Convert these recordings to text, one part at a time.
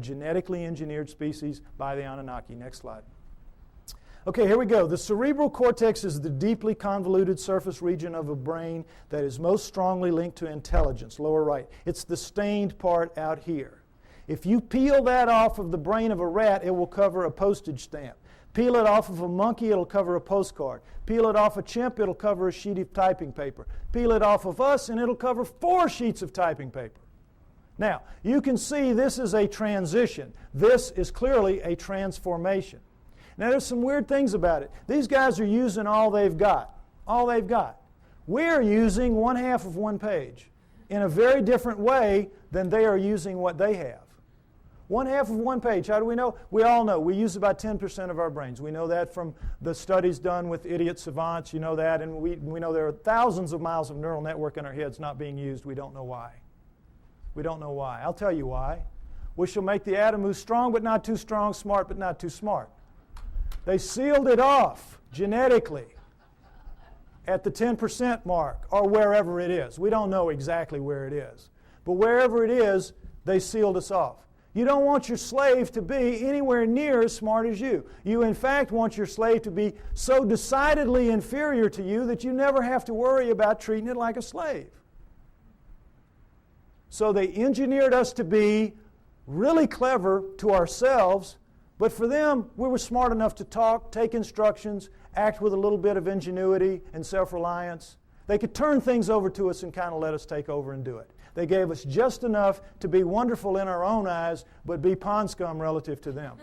genetically engineered species by the Anunnaki. Next slide. Okay, here we go. The cerebral cortex is the deeply convoluted surface region of a brain that is most strongly linked to intelligence, lower right. It's the stained part out here. If you peel that off of the brain of a rat, it will cover a postage stamp. Peel it off of a monkey, it'll cover a postcard. Peel it off a chimp, it'll cover a sheet of typing paper. Peel it off of us, and it'll cover 4 sheets of typing paper. Now, you can see this is a transition. This is clearly a transformation. Now, there's some weird things about it. These guys are using all they've got. All they've got. We're using 1/2 of one page in a very different way than they are using what they have. 1/2 of one page. How do we know? We all know. We use about 10% of our brains. We know that from the studies done with idiot savants. You know that. And we know there are thousands of miles of neural network in our heads not being used. We don't know why. We don't know why. I'll tell you why. We shall make the atom who's strong but not too strong, smart but not too smart. They sealed it off genetically at the 10% mark or wherever it is. We don't know exactly where it is. But wherever it is, they sealed us off. You don't want your slave to be anywhere near as smart as you. You, in fact, want your slave to be so decidedly inferior to you that you never have to worry about treating it like a slave. So they engineered us to be really clever to ourselves, but for them, we were smart enough to talk, take instructions, act with a little bit of ingenuity and self-reliance. They could turn things over to us and kind of let us take over and do it. They gave us just enough to be wonderful in our own eyes, but be pond scum relative to them.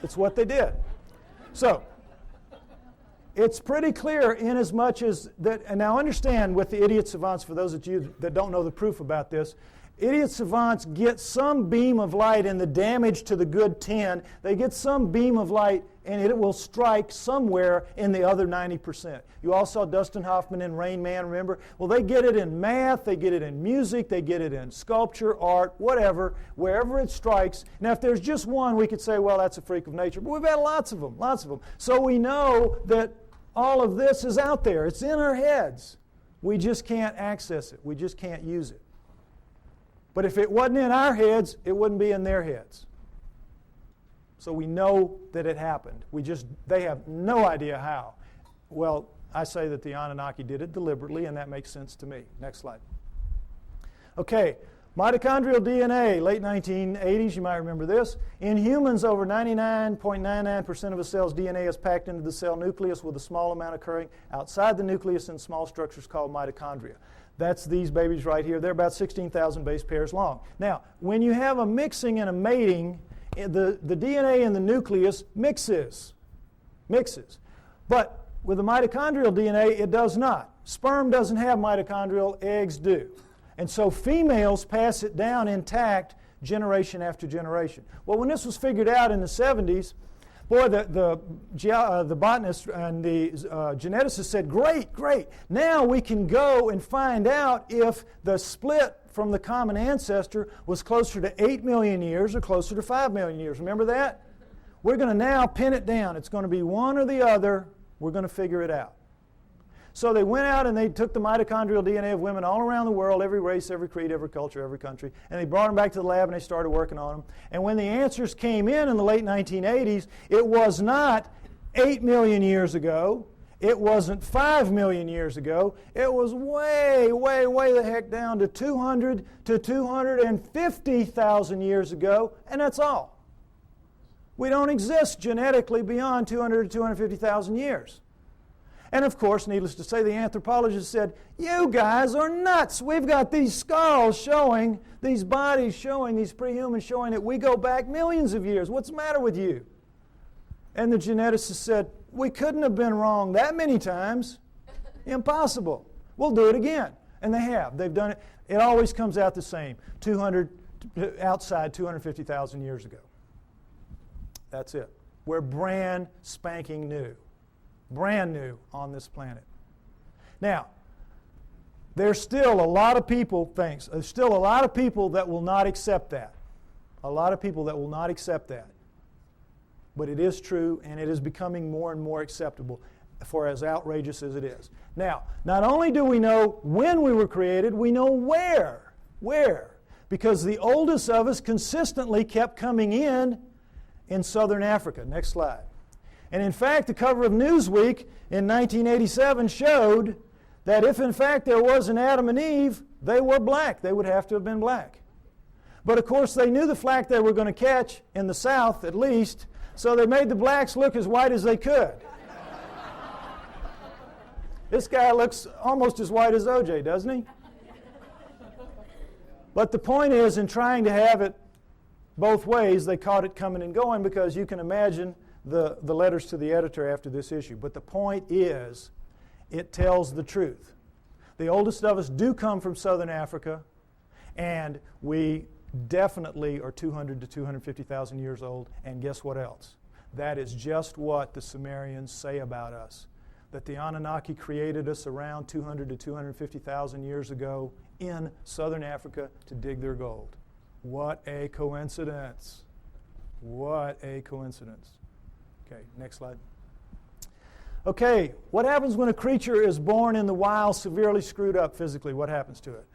It's what they did. So, it's pretty clear in as much as that, and now understand with the idiot savants, for those of you that don't know the proof about this, idiot savants get some beam of light in the damage to the good 10. They get some beam of light and it will strike somewhere in the other 90%. You all saw Dustin Hoffman in Rain Man, remember? Well, they get it in math, they get it in music, they get it in sculpture, art, whatever, wherever it strikes. Now, if there's just one, we could say, well, that's a freak of nature. But we've had lots of them, lots of them. So we know that all of this is out there. It's in our heads. We just can't access it. We just can't use it. But if it wasn't in our heads, it wouldn't be in their heads. So we know that it happened. They have no idea how. Well, I say that the Anunnaki did it deliberately, and that makes sense to me. Next slide. Okay, mitochondrial DNA, late 1980s, you might remember this. In humans, over 99.99% of a cell's DNA is packed into the cell nucleus, with a small amount occurring outside the nucleus in small structures called mitochondria. That's these babies right here. They're about 16,000 base pairs long. Now, when you have a mixing and a mating, the DNA in the nucleus mixes. But with the mitochondrial DNA, it does not. Sperm doesn't have mitochondrial, eggs do. And so females pass it down intact generation after generation. Well, when this was figured out in the 70s, boy, the botanist and the geneticist said, great. Now we can go and find out if the split from the common ancestor was closer to 8 million years or closer to 5 million years. Remember that? We're going to now pin it down. It's going to be one or the other. We're going to figure it out. So they went out and they took the mitochondrial DNA of women all around the world, every race, every creed, every culture, every country, and they brought them back to the lab and they started working on them. And when the answers came in the late 1980s, it was not 8 million years ago. It wasn't 5 million years ago. It was way the heck down to 200 to 250,000 years ago, and that's all. We don't exist genetically beyond 200 to 250,000 years. And of course, needless to say, the anthropologist said, you guys are nuts. We've got these skulls showing, these bodies showing, these prehumans showing that we go back millions of years. What's the matter with you? And the geneticist said, we couldn't have been wrong that many times. Impossible. We'll do it again. And they have. They've done it. It always comes out the same. Outside 250,000 years ago. That's it. We're brand spanking new. Brand new on this planet. Now, there's still a lot of people, there's still a lot of people that will not accept that. A lot of people that will not accept that. But it is true, and it is becoming more and more acceptable, for as outrageous as it is. Now, not only do we know when we were created, we know where. Where? Because the oldest of us consistently kept coming in southern Africa. Next slide. And in fact, the cover of Newsweek in 1987 showed that if in fact there was an Adam and Eve, they were black. They would have to have been black. But of course they knew the flack they were going to catch, in the South at least, so they made the blacks look as white as they could. This guy looks almost as white as OJ, doesn't he? But the point is, in trying to have it both ways, they caught it coming and going, because you can imagine the letters to the editor after this issue. But the point is, it tells the truth. The oldest of us do come from southern Africa, and we definitely are 200 to 250,000 years old. And guess what else? That is just what the Sumerians say about us. That the Anunnaki created us around 200 to 250,000 years ago in southern Africa to dig their gold. What a coincidence. What a coincidence. Okay, next slide. Okay, what happens when a creature is born in the wild severely screwed up physically? What happens to it?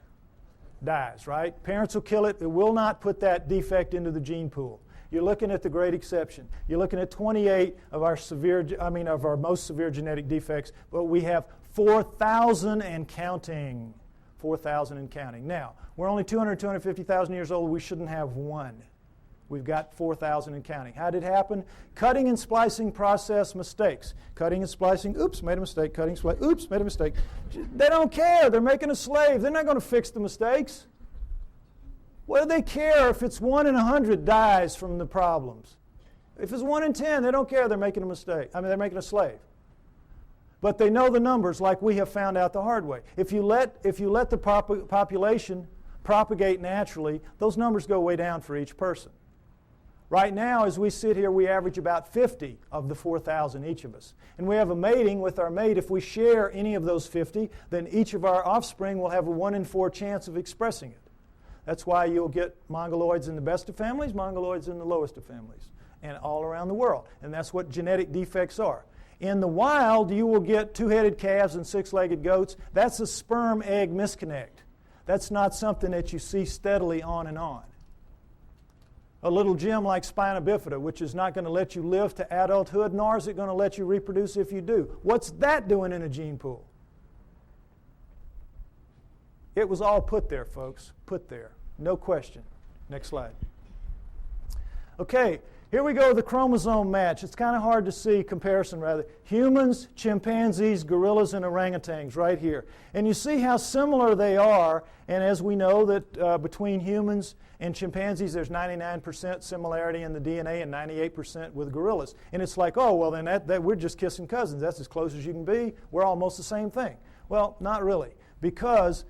Dies, right? Parents will kill it. It will not put that defect into the gene pool. You're looking at the great exception. You're looking at 28 of our most severe genetic defects, but we have 4,000 and counting. 4,000 and counting. Now, we're only 200, 250,000 years old. We shouldn't have one. We've got 4,000 and counting. How did it happen? Cutting and splicing process mistakes. Cutting and splicing, oops, made a mistake. Cutting, splicing, oops, made a mistake. They don't care. They're making a slave. They're not going to fix the mistakes. What do they care if it's 1 in 100 dies from the problems? If it's 1 in 10, they don't care. They're making a mistake. They're making a slave. But they know the numbers, like we have found out the hard way. If you let the population propagate naturally, those numbers go way down for each person. Right now, as we sit here, we average about 50 of the 4,000, each of us. And we have a mating with our mate. If we share any of those 50, then each of our offspring will have a 1 in 4 chance of expressing it. That's why you'll get mongoloids in the best of families, mongoloids in the lowest of families, and all around the world. And that's what genetic defects are. In the wild, you will get 2-headed calves and 6-legged goats. That's a sperm-egg misconnect. That's not something that you see steadily on and on. A little gem like spina bifida, which is not going to let you live to adulthood, nor is it going to let you reproduce if you do. What's that doing in a gene pool? It was all put there, folks. Put there. No question. Next slide. Okay, here we go, the chromosome match. It's kind of hard to see, comparison rather. Humans, chimpanzees, gorillas, and orangutans right here. And you see how similar they are. And as we know that between humans and chimpanzees, there's 99% similarity in the DNA and 98% with gorillas. And it's like, oh, well, then that we're just kissing cousins. That's as close as you can be. We're almost the same thing. Well, not really, because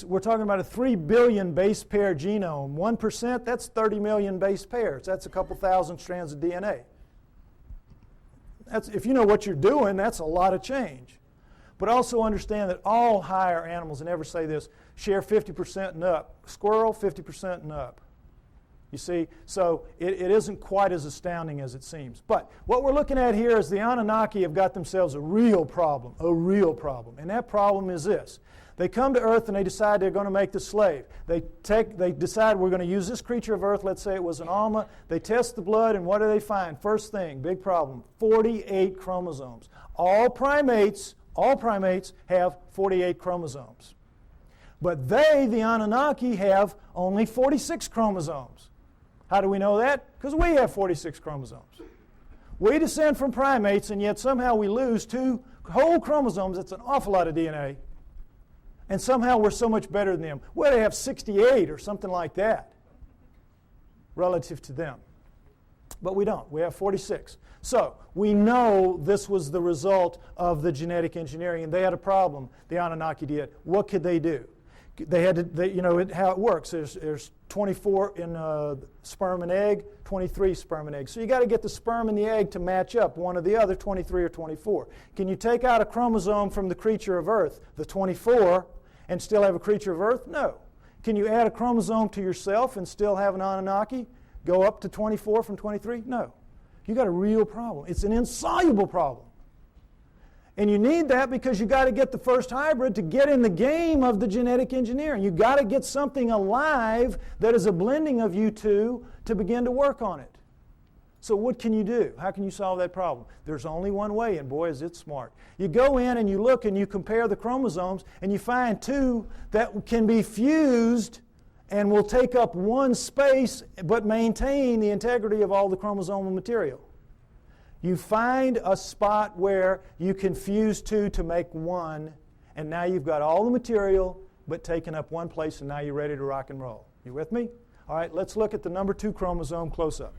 we're talking about a 3 billion base pair genome. 1%, that's 30 million base pairs. That's a couple thousand strands of DNA. If you know what you're doing, that's a lot of change. But also understand that all higher animals, and never say this, share 50% and up. Squirrel, 50% and up. You see, so it isn't quite as astounding as it seems. But what we're looking at here is the Anunnaki have got themselves a real problem. And that problem is this. They come to Earth and they decide they're going to make the slave. They decide we're going to use this creature of Earth, let's say it was an Alma. They test the blood, and what do they find? First thing, big problem, 48 chromosomes. All primates have 48 chromosomes. But they, the Anunnaki, have only 46 chromosomes. How do we know that? Because we have 46 chromosomes. We descend from primates, and yet somehow we lose 2 whole chromosomes. That's an awful lot of DNA. And somehow we're so much better than them. Well, they have 68 or something like that relative to them. But we don't. We have 46. So we know this was the result of the genetic engineering, and they had a problem, the Anunnaki did. What could they do? They had to, how it works. There's 24 in sperm and egg, 23 sperm and egg. So you got to get the sperm and the egg to match up, one or the other, 23 or 24. Can you take out a chromosome from the creature of Earth, the 24, and still have a creature of Earth? No. Can you add a chromosome to yourself and still have an Anunnaki? Go up to 24 from 23? No. You got a real problem. It's an insoluble problem. And you need that because you got to get the first hybrid to get in the game of the genetic engineering. You got to get something alive that is a blending of you two to begin to work on it. So what can you do? How can you solve that problem? There's only one way, and boy is it smart. You go in and you look and you compare the chromosomes and you find two that can be fused and will take up one space but maintain the integrity of all the chromosomal material. You find a spot where you can fuse two to make one, and now you've got all the material but taken up one place, and now you're ready to rock and roll. You with me? All right, let's look at the number 2 chromosome close up.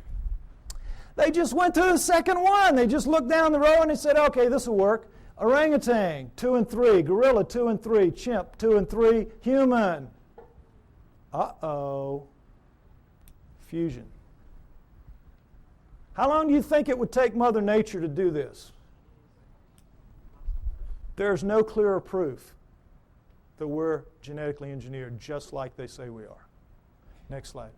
They just went to the second one. They just looked down the row and they said, okay, this will work. Orangutan, 2 and 3. Gorilla, 2 and 3. Chimp, 2 and 3. Human. Uh-oh. Fusion. How long do you think it would take Mother Nature to do this? There's no clearer proof that we're genetically engineered just like they say we are. Next slide.